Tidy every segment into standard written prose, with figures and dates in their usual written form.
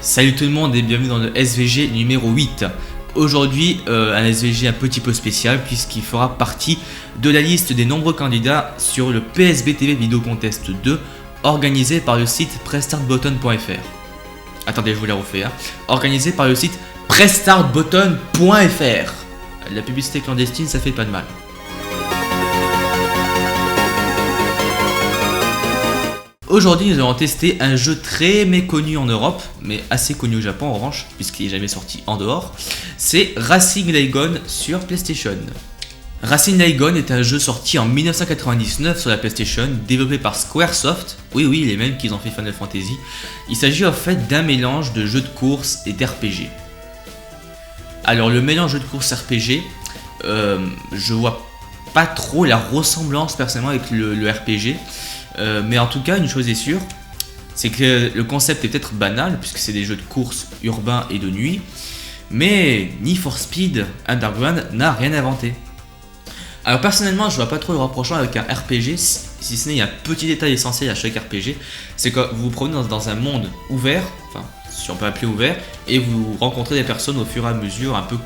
Salut tout le monde et bienvenue dans le SVG numéro 8. Aujourd'hui, un SVG un petit peu spécial puisqu'il fera partie de la liste des nombreux candidats sur le PSB TV Video Contest 2 organisé par le site pressstartbutton.fr. Attendez, je vous la refais. Organisé par le site pressstartbutton.fr. La publicité clandestine, ça fait pas de mal. Aujourd'hui, nous allons tester un jeu très méconnu en Europe, mais assez connu au Japon en revanche, puisqu'il n'est jamais sorti en dehors. C'est Racing Laygon sur PlayStation. Racing Laygon est un jeu sorti en 1999 sur la PlayStation, développé par Squaresoft. Oui, les mêmes qui ont fait Final Fantasy. Il s'agit en fait d'un mélange de jeux de course et d'RPG. Alors le mélange de course RPG, je vois pas trop la ressemblance personnellement avec le RPG. Mais en tout cas, une chose est sûre, c'est que le concept est peut-être banal, puisque c'est des jeux de course urbains et de nuit, mais Need for Speed Underground n'a rien inventé. Alors personnellement, je vois pas trop le rapprochement avec un RPG, si ce n'est il y a un petit détail essentiel à chaque RPG, c'est que vous vous promenez dans un monde ouvert, enfin si on peut appeler ouvert, et vous rencontrez des personnes au fur et à mesure, un peu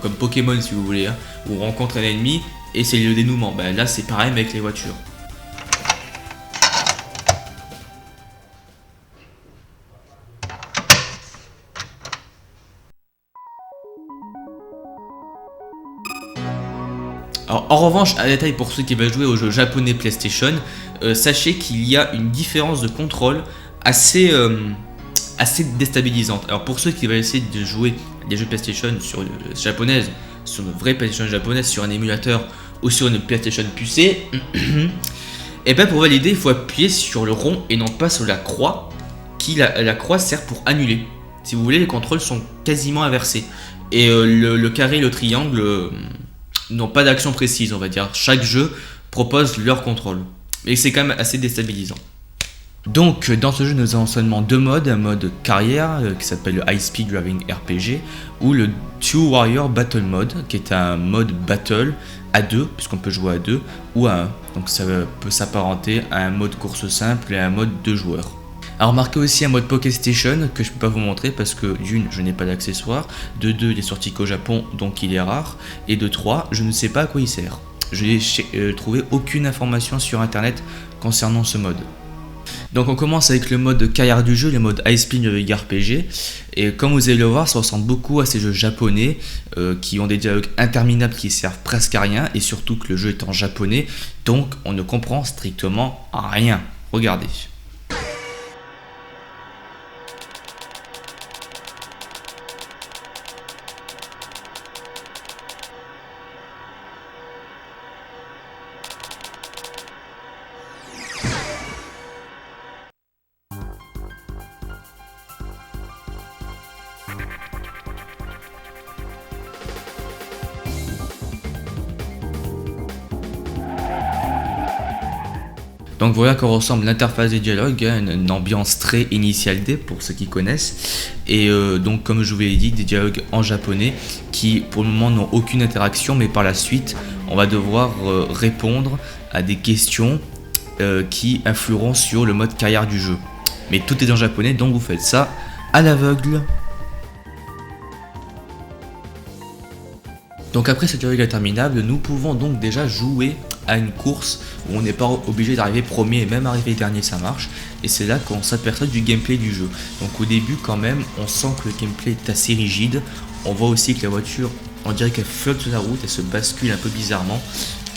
comme Pokémon si vous voulez, où vous rencontrez un ennemi et c'est le dénouement. Là c'est pareil mais avec les voitures. Alors, en revanche, un détail pour ceux qui veulent jouer au jeu japonais PlayStation, sachez qu'il y a une différence de contrôle assez déstabilisante. Alors pour ceux qui veulent essayer de jouer des jeux PlayStation sur japonaise, sur une vraie PlayStation japonaise, sur un émulateur ou sur une PlayStation pucée, et bien pour valider, il faut appuyer sur le rond et non pas sur la croix, la croix sert pour annuler. Si vous voulez, les contrôles sont quasiment inversés. Et le carré et le triangle n'ont pas d'action précise, on va dire. Chaque jeu propose leur contrôle. Et c'est quand même assez déstabilisant. Donc dans ce jeu nous avons seulement deux modes, un mode carrière qui s'appelle le High Speed Driving RPG ou le Two Warrior Battle Mode qui est un mode battle à deux puisqu'on peut jouer à deux ou à un. Donc ça peut s'apparenter à un mode course simple et à un mode deux joueurs. Alors remarquez aussi un mode Poké Station que je ne peux pas vous montrer parce que d'une, je n'ai pas d'accessoire, de deux, il est sorti qu'au Japon donc il est rare, et de trois, je ne sais pas à quoi il sert. Je n'ai trouvé aucune information sur internet concernant ce mode. Donc on commence avec le mode carrière du jeu, le mode High Speed Driving RPG, et comme vous allez le voir, ça ressemble beaucoup à ces jeux japonais qui ont des dialogues interminables qui servent presque à rien, et surtout que le jeu est en japonais, donc on ne comprend strictement rien. Regardez. Donc voilà qu'on ressemble l'interface des dialogues, une ambiance très Initial D pour ceux qui connaissent. Et donc comme je vous l'ai dit, des dialogues en japonais qui pour le moment n'ont aucune interaction, mais par la suite on va devoir répondre à des questions qui influeront sur le mode carrière du jeu. Mais tout est en japonais, donc vous faites ça à l'aveugle. Donc après cette dialogue interminable, nous pouvons donc déjà jouer à une course où on n'est pas obligé d'arriver premier et même arriver dernier, ça marche. Et c'est là qu'on s'aperçoit du gameplay du jeu. Donc au début quand même, on sent que le gameplay est assez rigide. On voit aussi que la voiture, on dirait qu'elle flotte sur la route, elle se bascule un peu bizarrement.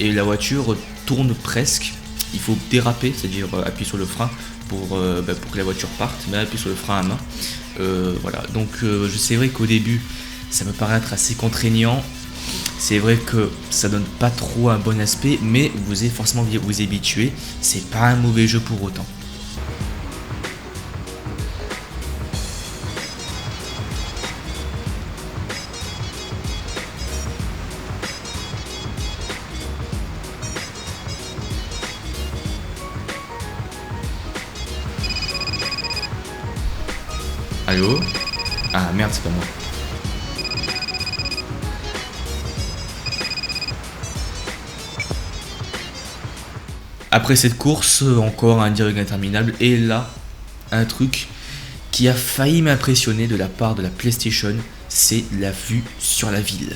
Et la voiture tourne presque. Il faut déraper, c'est-à-dire appuyer sur le frein pour que la voiture parte, mais appuyer sur le frein à main. Voilà, donc c'est vrai qu'au début, ça peut paraître assez contraignant. C'est vrai que ça donne pas trop un bon aspect, mais vous allez forcément vous habituer. C'est pas un mauvais jeu pour autant. Allô? Ah merde, c'est pas moi. Après cette course, encore un dialogue interminable. Et là, un truc qui a failli m'impressionner de la part de la PlayStation, c'est la vue sur la ville.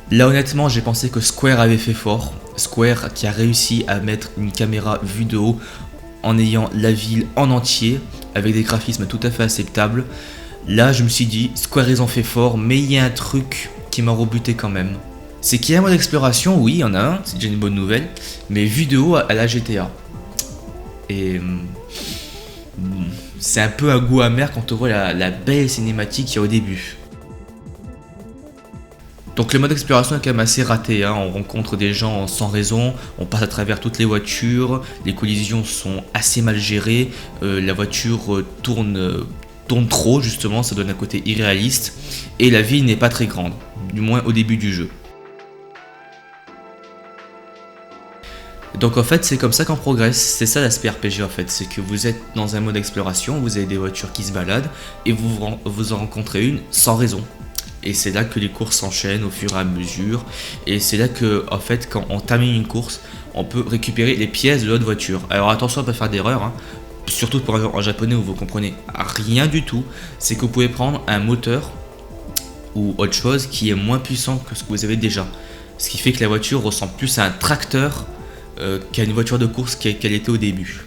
Là honnêtement j'ai pensé que Square avait fait fort. Square qui a réussi à mettre une caméra vue de haut en ayant la ville en entier avec des graphismes tout à fait acceptables. Là je me suis dit Square ils ont fait fort, mais il y a un truc qui m'a rebuté quand même. C'est qu'il y a un mode d'exploration, oui il y en a un, c'est déjà une bonne nouvelle, mais vue de haut à la GTA. Et c'est un peu un goût amer quand on voit la belle cinématique qu'il y a au début. Donc le mode d'exploration est quand même assez raté, hein. On rencontre des gens sans raison, on passe à travers toutes les voitures, les collisions sont assez mal gérées, la voiture tourne trop justement, ça donne un côté irréaliste, et la ville n'est pas très grande, du moins au début du jeu. Donc en fait c'est comme ça qu'on progresse, c'est ça l'aspect RPG en fait, c'est que vous êtes dans un mode d'exploration, vous avez des voitures qui se baladent, et vous en rencontrez une sans raison. Et c'est là que les courses s'enchaînent au fur et à mesure. Et c'est là que, en fait, quand on termine une course, on peut récupérer les pièces de l'autre voiture. Alors attention à ne pas faire d'erreur, hein. Surtout en japonais où vous comprenez rien du tout. C'est que vous pouvez prendre un moteur ou autre chose qui est moins puissant que ce que vous avez déjà. Ce qui fait que la voiture ressemble plus à un tracteur qu'à une voiture de course qu'elle était au début.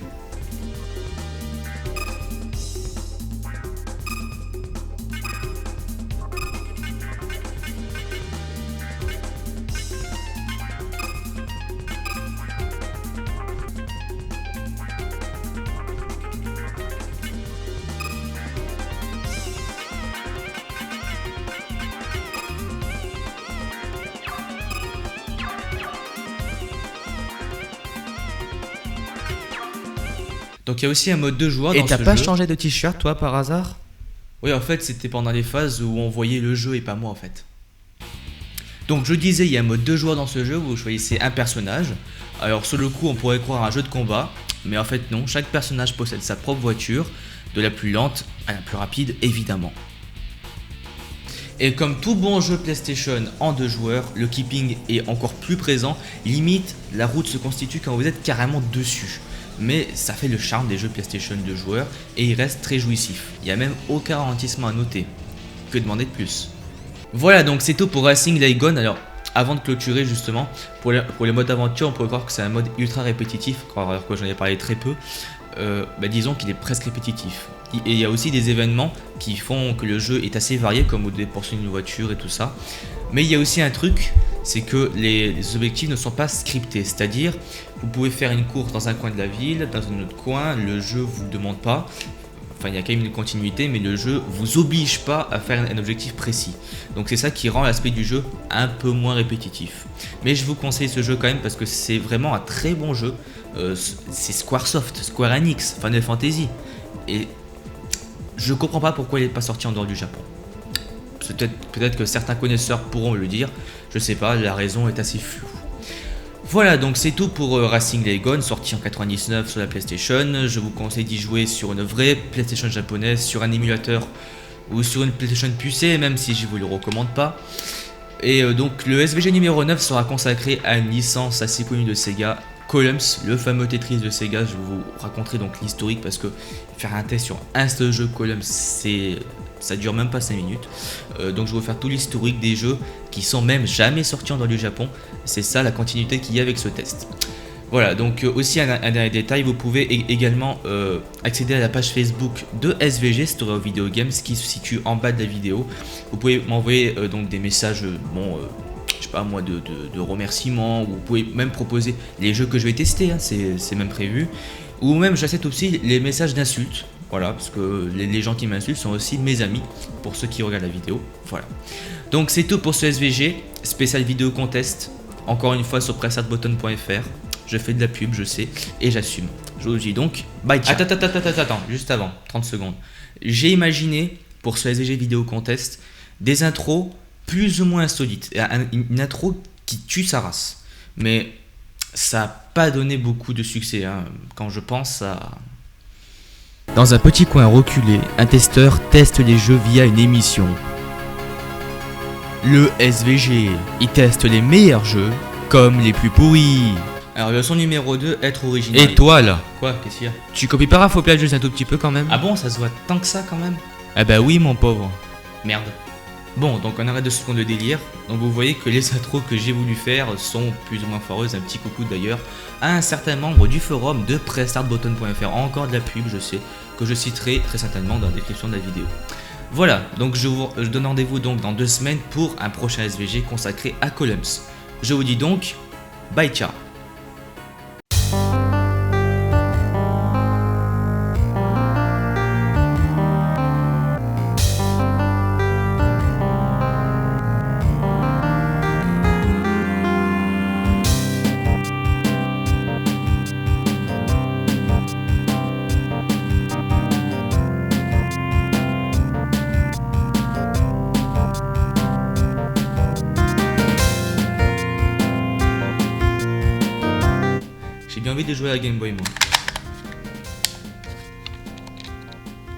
Donc il y a aussi un mode 2 joueurs dans ce jeu. Et t'as pas changé de t-shirt toi par hasard? Oui en fait c'était pendant les phases où on voyait le jeu et pas moi en fait. Donc je disais il y a un mode 2 joueurs dans ce jeu où vous choisissez un personnage. Alors sur le coup on pourrait croire un jeu de combat, mais en fait non, chaque personnage possède sa propre voiture, de la plus lente à la plus rapide évidemment. Et comme tout bon jeu PlayStation en 2 joueurs, le keeping est encore plus présent, limite la route se constitue quand vous êtes carrément dessus. Mais ça fait le charme des jeux PlayStation 2 joueurs et il reste très jouissif. Il n'y a même aucun ralentissement à noter. Que demander de plus? Voilà donc c'est tout pour Racing Like Gone. Alors avant de clôturer justement, pour les modes aventure on pourrait croire que c'est un mode ultra répétitif, alors que j'en ai parlé très peu. Disons qu'il est presque répétitif. Et il y a aussi des événements qui font que le jeu est assez varié, comme vous devez poursuivre une voiture et tout ça. Mais il y a aussi un truc, c'est que les objectifs ne sont pas scriptés, c'est-à-dire vous pouvez faire une course dans un coin de la ville, dans un autre coin, le jeu vous le demande pas. Enfin il y a quand même une continuité, mais le jeu vous oblige pas à faire un objectif précis. Donc c'est ça qui rend l'aspect du jeu un peu moins répétitif. Mais je vous conseille ce jeu quand même parce que c'est vraiment un très bon jeu. C'est Squaresoft, Square Enix, Final Fantasy. Et je comprends pas pourquoi il n'est pas sorti en dehors du Japon. Peut-être que certains connaisseurs pourront me le dire, je sais pas, la raison est assez floue. Voilà, donc c'est tout pour Racing Like Gone, sorti en 99 sur la PlayStation. Je vous conseille d'y jouer sur une vraie PlayStation japonaise, sur un émulateur ou sur une PlayStation pucée, même si je vous le recommande pas. Et donc le SVG numéro 9 sera consacré à une licence assez connue de Sega, Columns, le fameux Tetris de Sega. Je vais vous raconter donc l'historique parce que faire un test sur un seul jeu Columns, ça dure même pas 5 minutes. Donc je vais vous faire tout l'historique des jeux qui sont même jamais sortis en dehors du Japon. C'est ça la continuité qu'il y a avec ce test. Voilà, donc aussi un dernier détail, vous pouvez également accéder à la page Facebook de SVG, Story of Video Games, qui se situe en bas de la vidéo. Vous pouvez m'envoyer donc des messages, je sais pas moi, de remerciements, ou vous pouvez même proposer les jeux que je vais tester, hein, c'est même prévu. Ou même j'accepte aussi les messages d'insultes, voilà, parce que les gens qui m'insultent sont aussi mes amis, pour ceux qui regardent la vidéo, voilà. Donc c'est tout pour ce SVG, spécial vidéo contest, encore une fois sur pressstartbutton.fr. Je fais de la pub, je sais, et j'assume. Je vous dis donc, bye ciao. Attends, juste avant, 30 secondes. J'ai imaginé, pour ce SVG vidéo contest, des intros plus ou moins insolites. Une intro qui tue sa race. Mais ça a pas donné beaucoup de succès, hein, quand je pense à... Dans un petit coin reculé, un testeur teste les jeux via une émission. Le SVG, il teste les meilleurs jeux comme les plus pourris. Alors, leçon numéro 2, être original. Et toi là, Quoi, qu'est-ce qu'il y a? tu copies pas Faux Plagiat juste un tout petit peu quand même? Ah bon, ça se voit tant que ça quand même? Ah bah oui mon pauvre. Merde. Bon, donc on arrête de se prendre le délire. Donc vous voyez que les intros que j'ai voulu faire sont plus ou moins foireuses. Un petit coucou d'ailleurs à un certain membre du forum de prestartbutton.fr. Encore de la pub, je sais, que je citerai très certainement dans la description de la vidéo. Voilà, donc je donne rendez-vous donc dans 2 semaines pour un prochain SVG consacré à Columns. Je vous dis donc, bye ciao. J'ai bien envie de jouer à la Game Boy moi.